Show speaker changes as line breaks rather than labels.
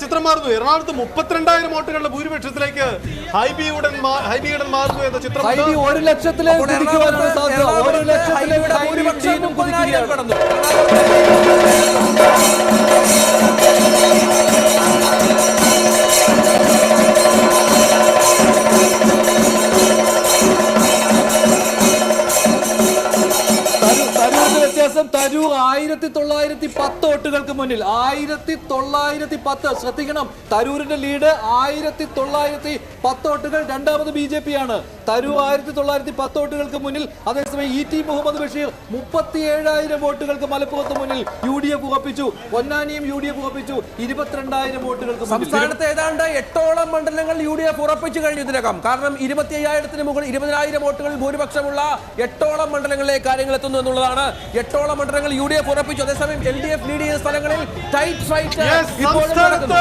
ചിത്രം മാറുന്നു. എറണാകുളത്ത് 32,000 വോട്ടുകളുടെ ഭൂരിപക്ഷത്തിലേക്ക് ഹൈബി ഈഡൻ മാറുന്നു എന്ന ചിത്രം.
1 ലക്ഷത്തിലേക്ക് കുതിക്കുവാനാണ് സാധ്യത. 1 ലക്ഷത്തിലേക്ക് ഭൂരിപക്ഷം കടന്നു. തരൂർ 1910 വോട്ടുകൾക്ക് മുന്നിൽ. 1910. ശ്രദ്ധിക്കണം, തരൂരിന്റെ ലീഡ് 1910 വോട്ടുകൾ. രണ്ടാമത് BJP ആണ്. തരൂർ 1910 വോട്ടുകൾക്ക് മുന്നിൽ. അതേസമയം ET മുഹമ്മദ് ബഷീർ 37,000 വോട്ടുകൾക്ക് മലപ്പുറത്ത് മുന്നിൽ UDF ഉറപ്പിച്ചു. പൊന്നാനിയും UDF ഉറപ്പിച്ചു 22,000 വോട്ടുകൾക്ക്.
സംസ്ഥാനത്ത് ഏതാണ്ട് 8ഓളം മണ്ഡലങ്ങൾ UDF ഉറപ്പിച്ചു കഴിഞ്ഞു ഇതിനകം. കാരണം 25,000-ന് മുകളിൽ 20,000 വോട്ടുകളിൽ ഭൂരിപക്ഷമുള്ള 8ഓളം മണ്ഡലങ്ങളിലേക്ക് കാര്യങ്ങൾ എത്തുന്നു എന്നുള്ളതാണ്. 8ഓളം മണ്ഡലങ്ങൾ UDF ഉറപ്പിച്ചു. അതേസമയം LDF ലീഡ് ചെയ്ത സ്ഥലങ്ങളിൽ ടൈറ്റ് ഫൈറ്റ് ഇപ്പോൾ നടക്കുന്നു.